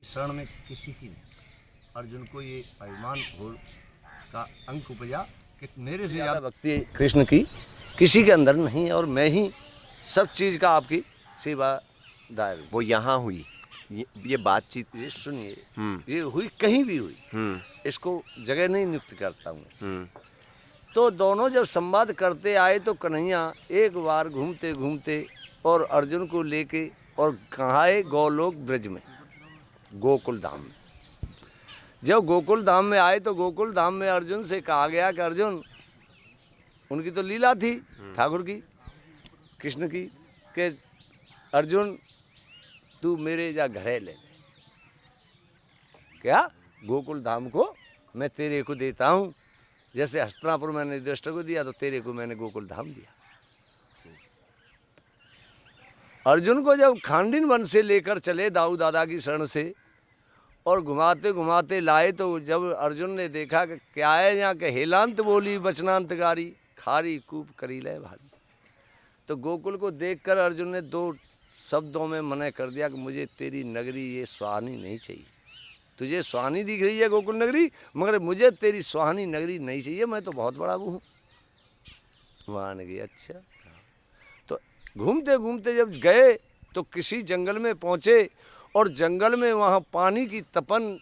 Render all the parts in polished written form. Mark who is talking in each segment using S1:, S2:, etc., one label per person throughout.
S1: शरण में किसी की नहीं। अर्जुन को ये अभिमान घोर का अंक उपजा कि मेरे से ज़्यादा भक्ति कृष्ण की किसी के अंदर नहीं है और मैं ही सब चीज़ का आपकी सेवादार हूँ।
S2: वो यहाँ हुई ये बातचीत।
S1: ये सुनिए, ये हुई कहीं भी हुई, इसको जगह नहीं नियुक्त करता हूँ। तो दोनों जब संवाद करते आए तो कन्हैया एक बार घूमते घूमते और अर्जुन को लेके और कहाँ आए गोलोक ब्रज में, गोकुल धाम में। जब गोकुल धाम में आए तो गोकुल धाम में अर्जुन से कहा गया कि अर्जुन, उनकी तो लीला थी ठाकुर की, कृष्ण की, कि अर्जुन तू मेरे जा घरे ले, क्या गोकुल धाम को मैं तेरे को देता हूँ, जैसे हस्तिनापुर मैंने युधिष्ठिर को दिया तो तेरे को मैंने गोकुल धाम दिया। अर्जुन को जब खांडिन वन से लेकर चले दाऊ दादा की शरण से और घुमाते घुमाते लाए तो जब अर्जुन ने देखा कि क्या है यहाँ के हेलांत बोली वचनांत गारी खारी कूप करी ले भारी, तो गोकुल को देखकर अर्जुन ने दो शब्दों में मना कर दिया कि मुझे तेरी नगरी ये सुहानी नहीं चाहिए। तुझे सुहानी दिख रही है गोकुल नगरी, मगर मुझे तेरी सुहानी नगरी नहीं चाहिए, मैं तो बहुत बड़ा हूँ। मान गए अच्छा। तो घूमते घूमते जब गए तो किसी जंगल में पहुँचे और जंगल में वहाँ पानी की तपन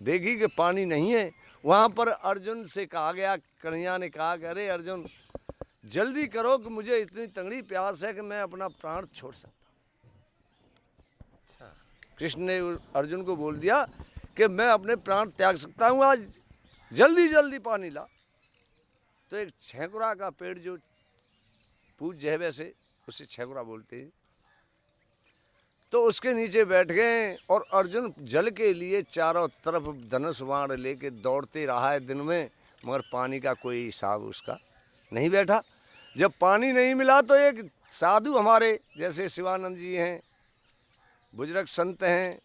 S1: देखी कि पानी नहीं है। वहाँ पर अर्जुन से कहा गया, कन्हैया ने कहा कि अरे अर्जुन जल्दी करो कि मुझे इतनी तंगड़ी प्यास है कि मैं अपना प्राण छोड़ सकता हूँ। अच्छा, कृष्ण ने अर्जुन को बोल दिया कि मैं अपने प्राण त्याग सकता हूँ, आज जल्दी जल्दी पानी ला। तो एक छेकुरा का पेड़ जो पूज है वैसे उसे छेकुरा बोलते हैं, तो उसके नीचे बैठ गए और अर्जुन जल के लिए चारों तरफ धनुष बाण लेके दौड़ते रहा है दिन में, मगर पानी का कोई हिसाब उसका नहीं बैठा। जब पानी नहीं मिला तो एक साधु हमारे जैसे शिवानंद जी हैं, बुजुर्ग संत हैं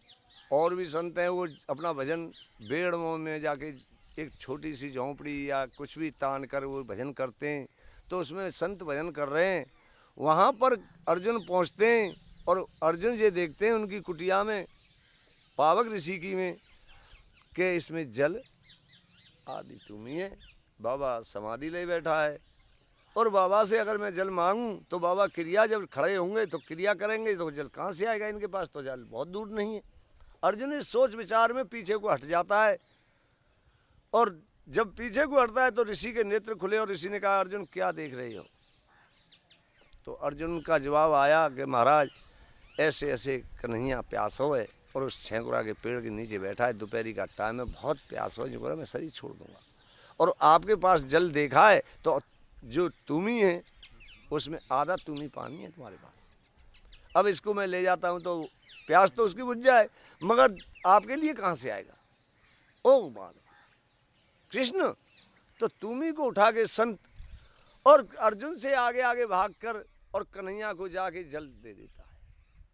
S1: और भी संत हैं, वो अपना भजन बेड़ों में जाके एक छोटी सी झोंपड़ी या कुछ भी तान कर वो भजन करते हैं। तो उसमें संत भजन कर रहे हैं, वहाँ पर अर्जुन पहुँचते हैं और अर्जुन ये देखते हैं उनकी कुटिया में पावक ऋषि की में कि इसमें जल आदि तुम ही है। बाबा समाधि ले बैठा है और बाबा से अगर मैं जल मांगूं तो बाबा क्रिया जब खड़े होंगे तो क्रिया करेंगे, तो जल कहाँ से आएगा इनके पास, तो जल बहुत दूर नहीं है। अर्जुन इस सोच विचार में पीछे को हट जाता है और जब पीछे को हटता है तो ऋषि के नेत्र खुले और ऋषि ने कहा अर्जुन क्या देख रहे हो। तो अर्जुन का जवाब आया कि महाराज ऐसे ऐसे कन्हैया प्यास हो है और उस छेकुरा के पेड़ के नीचे बैठा है, दोपहरी का टाइम है, बहुत प्यास हो, जो मैं शरीर छोड़ दूंगा और आपके पास जल देखा है तो जो तुम ही है उसमें आधा तुम ही पानी है तुम्हारे पास। अब इसको मैं ले जाता हूँ तो प्यास तो उसकी बुझ जाए, मगर आपके लिए कहाँ से आएगा। ओ बात कृष्ण, तो तुम ही को उठा के संत और अर्जुन से आगे आगे भागकर और कन्हैया को जाके जल दे देता है।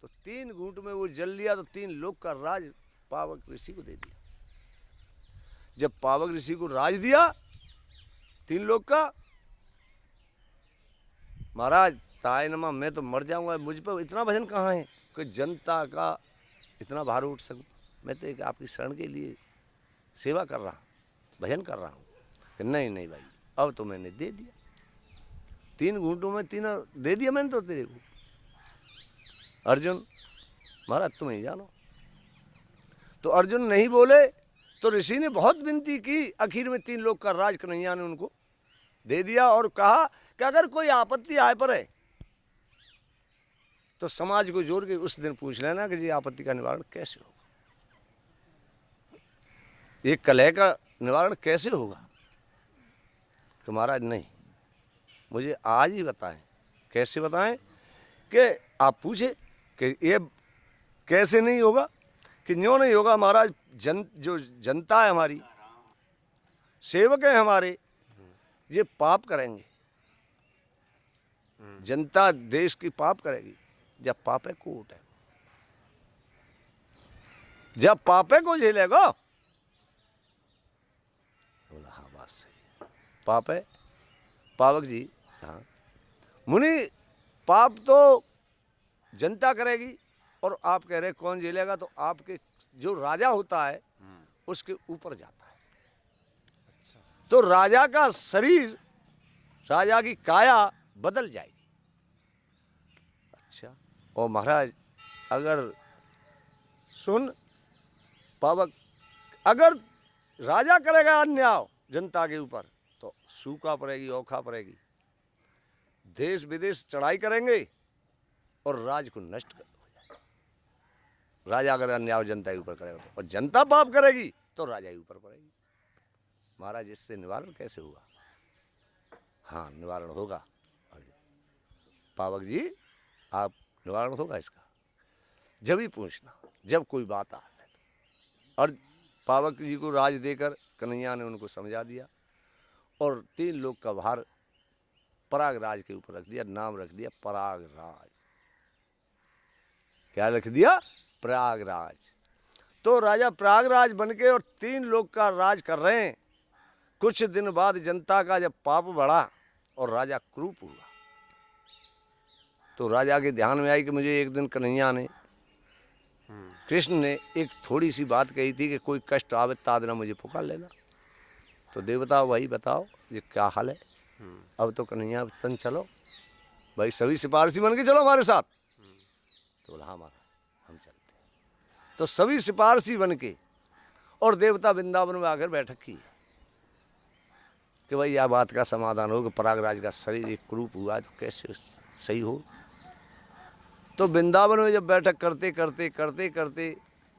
S1: तो 3 घूंट में वो जल लिया तो 3 लोक का राज पावक ऋषि को दे दिया। जब पावक ऋषि को राज दिया 3 लोक का, महाराज ताय नमा मैं तो मर जाऊंगा, मुझ पर इतना भजन कहाँ है कि जनता का इतना भार उठ सकूं। मैं तो एक आपकी शरण के लिए सेवा कर रहा हूँ, भजन कर रहा हूँ कि नहीं नहीं भाई अब तो मैंने दे दिया, 3 घूंटों में 3 दे दिया मैंने तो तेरे को। अर्जुन महाराज तुम ही जानो। तो अर्जुन नहीं बोले तो ऋषि ने बहुत विनती की, आखिर में 3 लोग का राज कन्हैया ने उनको दे दिया और कहा कि अगर कोई आपत्ति आए पर है तो समाज को जोड़ के उस दिन पूछ लेना कि ये आपत्ति का निवारण कैसे होगा, ये कलह का निवारण कैसे होगा। तो महाराज नहीं, मुझे आज ही बताएं। कैसे बताएं कि आप पूछे कि ये कैसे नहीं होगा, कि न्यों नहीं होगा महाराज। जो जनता है हमारी, सेवक हैं हमारे, ये पाप करेंगे, जनता देश की पाप करेगी। जब पापे को उठे, जब पापे को झेलेगा, बोला हाँ बात सही है। पापे पावक जी, हाँ मुनि पाप तो जनता करेगी और आप कह रहे कौन झेलेगा, तो आपके जो राजा होता है उसके ऊपर जाता है। तो राजा का शरीर, राजा की काया बदल जाएगी। अच्छा, और महाराज अगर सुन पावक, अगर राजा करेगा अन्याय जनता के ऊपर तो सूखा पड़ेगी, औखा पड़ेगी, देश विदेश चढ़ाई करेंगे और राज को नष्ट कर हो जाएगा। राजा अगर अन्याय जनता के ऊपर करेगा और जनता पाप करेगी तो राजा के ऊपर पड़ेगी। महाराज इससे निवारण कैसे हुआ? हाँ, निवारण होगा। पावक जी आप निवारण होगा इसका, जब ही पूछना जब कोई बात आ। और पावक जी को राज देकर कन्हैया ने उनको समझा दिया और 3 लोग का भार प्रयागराज के ऊपर रख दिया। नाम रख दिया प्रयागराज। क्या रख दिया? प्रयागराज। तो राजा प्रयागराज बनके और 3 लोग का राज कर रहे हैं। कुछ दिन बाद जनता का जब पाप बढ़ा और राजा क्रूप हुआ, तो राजा के ध्यान में आई कि मुझे एक दिन कन्हैया ने, कृष्ण ने एक थोड़ी सी बात कही थी कि कोई कष्ट आवे तादना मुझे पुकार लेना। तो देवता वही बताओ ये क्या हाल है। अब तो कन्हैया तन चलो भाई, सभी सिपारसी बन के चलो हमारे साथ। तो बोला हाँ महाराज हम चलते हैं। तो सभी सिपारसी बन के और देवता वृंदावन में आकर बैठक की कि भाई यह बात का समाधान हो कि प्रयागराज का शरीर एक क्रूप हुआ है तो कैसे सही हो। तो वृंदावन में जब बैठक करते करते करते करते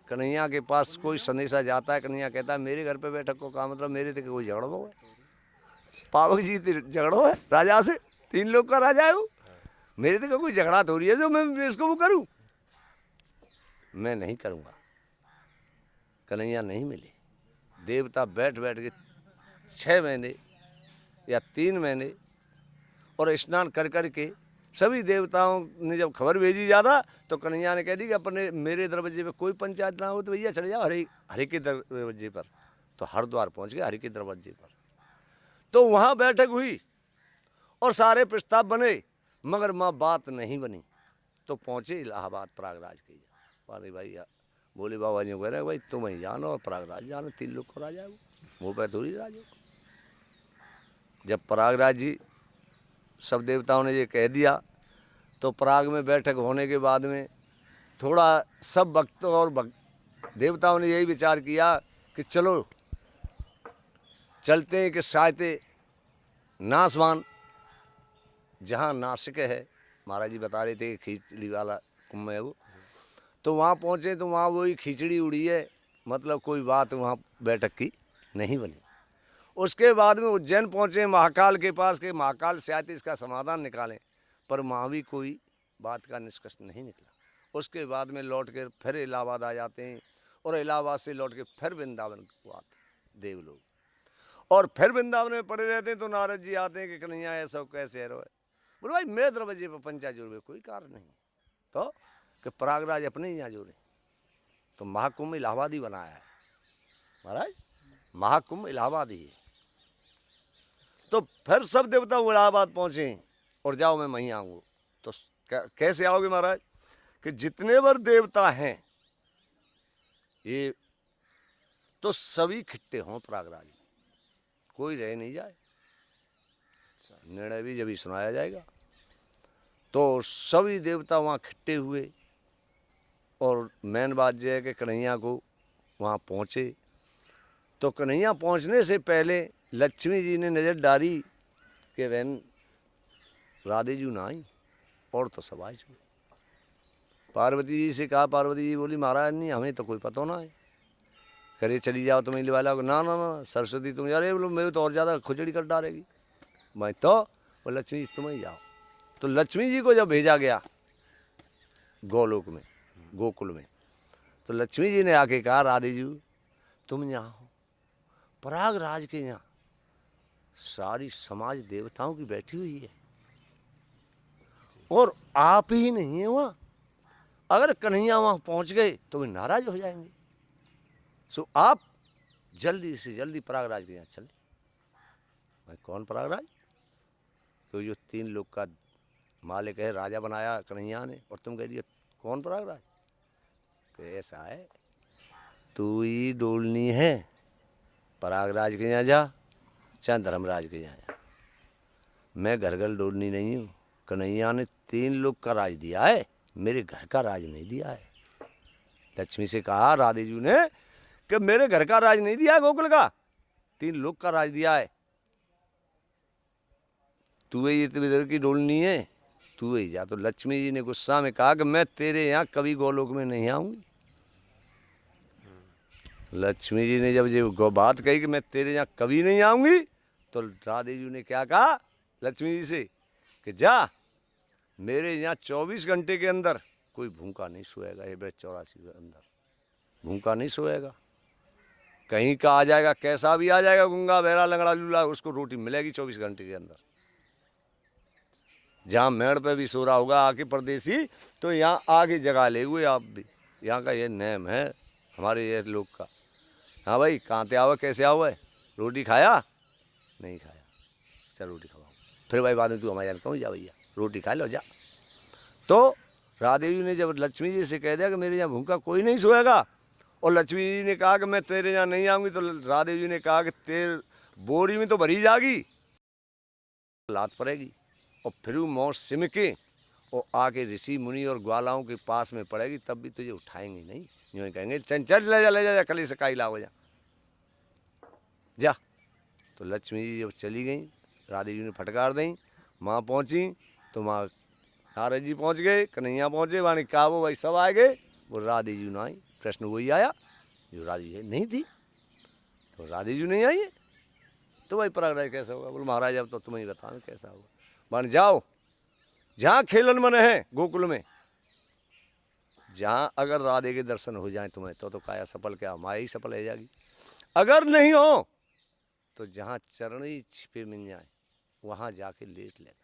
S1: कन्हैया के पास कोई संदेशा जाता है। कन्हैया कहता है मेरे घर पे बैठक को का मतलब मेरे तक कोई झगड़ो है? पावक जी झगड़ो है राजा से? 3 लोग का राजा है वो, मेरे तक कोई झगड़ा तो हो रही है जो मैं इसको वो करूं? मैं नहीं करूंगा। कन्हैया नहीं मिले। देवता बैठ बैठ के 6 महीने या 3 महीने और स्नान कर कर के सभी देवताओं ने जब खबर भेजी ज़्यादा तो कन्हैया ने कह दी कि अपने मेरे दरवाजे पे कोई पंचायत ना हो तो भैया चले जाओ हरि के दरवाजे पर। तो हरिद्वार पहुंच गए हरि के दरवाजे पर। तो वहाँ बैठक हुई और सारे प्रस्ताव बने मगर माँ बात नहीं बनी। तो पहुँचे इलाहाबाद प्रयागराज के। अरे भाई बोले बाबा जी कह रहे भाई तुम ही जानो और प्रयागराज जानो, 3 लोग को राजा वो पे थोड़ी राजा। जब प्रयागराज जी सब देवताओं ने ये कह दिया तो प्रयाग में बैठक होने के बाद में थोड़ा सब भक्तों और देवताओं ने यही विचार किया कि चलो चलते हैं कि शायद नासवान जहाँ नासिक है, महाराज जी बता रहे थे खिचड़ी वाला कुंभ है वो, तो वहाँ पहुँचे तो वहाँ वही खिचड़ी उड़ी है, मतलब कोई बात वहाँ बैठक की नहीं बनी। उसके बाद में उज्जैन पहुँचे महाकाल के पास के महाकाल से आते इसका समाधान निकालें, पर वहाँ भी कोई बात का निष्कर्ष नहीं निकला। उसके बाद में लौट कर फिर इलाहाबाद आ जाते हैं और इलाहाबाद से लौट के फिर वृंदावन को आते देव लोग और फिर वृंदावन में पड़े रहते हैं। तो नारद जी आते हैं कि कन्हैया ऐसा कैसे है रोए। बोले भाई मेरे दरवाजे पर पंचायत जोड़े कोई कारण नहीं। तो कि प्रयागराज अपने ही यहाँ जोड़े। तो महाकुंभ इलाहाबाद ही बनाया है महाराज, महाकुंभ इलाहाबाद ही है। तो फिर सब देवता इलाहाबाद पहुँचे और जाओ मैं वहीं आऊँगा। तो कैसे आओगे महाराज कि जितने बार देवता हैं ये तो सभी खिट्टे हों प्रयागराज में, कोई रह नहीं जाए। निर्णय भी जब ही सुनाया जाएगा। तो सभी देवता वहाँ खिट्टे हुए और मेन बात यह है कि कन्हैया को वहाँ पहुँचे। तो कन्हैया पहुँचने से पहले लक्ष्मी जी ने नज़र डाली कि बहन राधे जी ना आई और तो सब आए चुके। पार्वती जी से कहा, पार्वती जी बोली महाराज नहीं हमें तो कोई पता ना है। करे चली जाओ तुम्हें वाला ना ना ना सरस्वती तुम जा रहे बोलो मैं तो और ज़्यादा खुजड़ी कर डालेगी। मैं तो वो लक्ष्मी जी तुम ही जाओ। तो लक्ष्मी जी को जब भेजा गया गोलोक में गोकुल में, तो लक्ष्मी जी ने आके कहा राधे जी तुम यहाँ हो, प्रयागराज के यहाँ सारी समाज देवताओं की बैठी हुई है और आप ही नहीं है वहाँ। अगर कन्हैया वहाँ पहुँच गए तो वे नाराज हो जाएंगे। सो आप जल्दी से जल्दी प्रयागराज के यहाँ चले। भाई कौन प्रयागराज? क्योंकि जो 3 लोग का मालिक है, राजा बनाया कन्हैया ने, और तुम कह रही कौन प्रयागराज? तो ऐसा है तू ही डोलनी है, प्रयागराज के यहाँ जा चाहे धर्मराज के यहाँ जा, मैं घर घर डोलनी नहीं हूँ। कन्हैया ने 3 लोग का राज दिया है, मेरे घर का राज नहीं दिया है। लक्ष्मी से कहा राधे जी ने कि मेरे घर का राज नहीं दिया है गोकुल का, 3 लोग का राज दिया है। तू ही इधर की डोलनी है, तू ही जा। तो लक्ष्मी जी ने गुस्सा में कहा कि मैं तेरे यहाँ कभी गोलोक में नहीं आऊंगी। लक्ष्मी जी ने जब ये बात कही कि मैं तेरे यहाँ कभी नहीं आऊंगी, तो राधे जी ने क्या कहा लक्ष्मी जी से कि जा, मेरे यहाँ 24 घंटे के अंदर कोई भूखा नहीं सोएगा। ये 84 के अंदर भूखा नहीं सोएगा, कहीं का आ जाएगा, कैसा भी आ जाएगा, गूंगा बहरा लंगड़ा लूला, उसको रोटी मिलेगी 24 घंटे के अंदर। जहाँ मेड़ पे भी सो रहा होगा आके परदेसी, तो यहाँ आके जगा ले हुए आप भी। यहाँ का ये नेम है हमारे ये लोग का। हाँ भाई, कहाँ ते आओ, कैसे आओ है, रोटी खाया नहीं खाया, चल रोटी खवाओ, फिर भाई बाद में तू हमारे यहाँ कहूँ जा भैया रोटी खा लो जा। तो राधे जी ने जब लक्ष्मी जी से कह दिया कि मेरे यहाँ भूखा कोई नहीं सोएगा, और लक्ष्मी जी ने कहा कि मैं तेरे यहाँ नहीं आऊँगी, तो राधे जी ने कहा कि तेरे बोरी में तो भरी जाएगी, लात पड़ेगी, और फिर वो मौत सिमके और आके ऋषि मुनि और ग्वालाओं के पास में पड़ेगी, तब भी तुझे उठाएंगे नहीं। यूँ ही कहेंगे चल ले जा कली से काई लाओ जा। तो लक्ष्मी जी जब चली गई, राधे जी ने फटकार दी, माँ पहुँची तो माँ नारद जी पहुँच गए, कन्हैया पहुँचे, वाणी कहा वो भाई सब आ गए, वो राधे जी न आई। प्रश्न वही आया जो राधे जी नहीं थी, तो राधे जी नहीं आई है तो भाई प्रयागराज कैसा होगा। बोले महाराज अब तो तुम्हें ही बताना कैसा होगा। मान जाओ जहाँ खेलन मन है गोकुल में, जहाँ अगर राधे के दर्शन हो जाए तुम्हें तो काया सफल, क्या माया ही सफल हो जाएगी। अगर नहीं हो तो जहाँ चरण ही छिपे मिल जाए वहाँ जाके लेट लेना।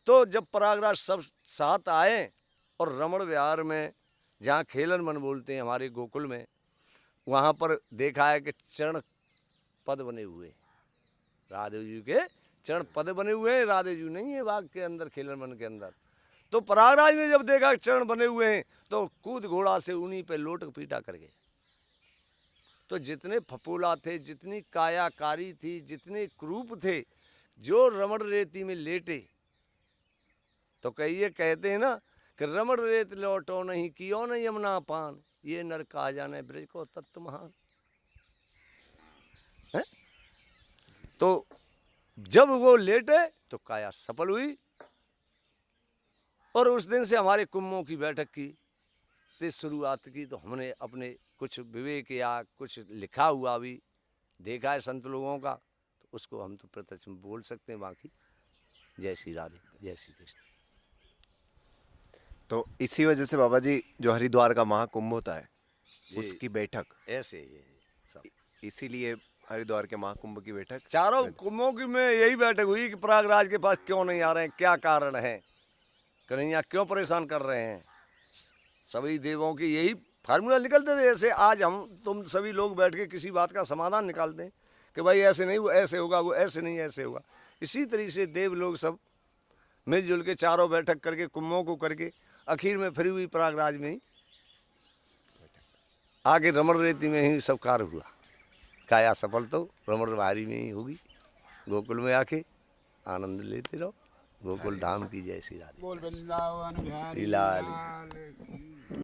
S1: तो जब प्रयागराज सब साथ आए और रमण विहार में जहाँ खेलन मन बोलते हैं हमारे गोकुल में, वहाँ पर देखा है कि चरण पद बने हुए, राधे जी के चरण पद बने हुए हैं, राधे जी नहीं है बाग के अंदर, खेलन मन के अंदर। तो प्रयागराज ने जब देखा चरण बने हुए हैं तो कूद घोड़ा से उन्हीं पे लोट पीटा कर गए। तो जितने फपूला थे, जितनी कायाकारी थी, जितने क्रूप थे, जो रमण रेती में लेटे, तो कहिए कहते हैं ना कि रमण रेत लौटो नहीं कियो न यमुना पान, ये नर कहा जाने ब्रज को तत्व महान है। तो जब वो लेटे तो काया सफल हुई, और उस दिन से हमारे कुंभों की बैठक की शुरुआत की। तो हमने अपने कुछ विवेक या कुछ लिखा हुआ भी देखा है संत लोगों का, तो उसको हम तो प्रत्यक्ष में बोल सकते हैं। बाकी जय श्री राधे, जय श्री कृष्ण।
S2: तो इसी वजह से बाबा जी जो हरिद्वार का महाकुंभ होता है उसकी बैठक
S1: ऐसे ही सब,
S2: इसीलिए हरिद्वार के महाकुंभ की बैठक
S1: चारों कुंभों की में यही बैठक हुई कि प्रयागराज के पास क्यों नहीं आ रहे हैं, क्या कारण है, कन्हैया क्यों परेशान कर रहे हैं। सभी देवों की यही फार्मूला निकलते थे। ऐसे आज हम तुम सभी लोग बैठ के किसी बात का समाधान निकालते हैं कि भाई ऐसे नहीं, वो ऐसे होगा, वो ऐसे नहीं ऐसे होगा। इसी तरीके से देव लोग सब मिलजुल के चारों बैठक करके कुंभों को करके आखिर में फिर हुई प्रयागराज में ही आगे रमण रेती में ही सब कार्य हुआ। काया सफल तो रमण भारी में ही होगी। गोकुल में आके आनंद लेते रहो। गोकुल धाम की जय श्री राधे।
S3: बोल वृंदावन बिहारी
S1: लाल।
S3: लाल की।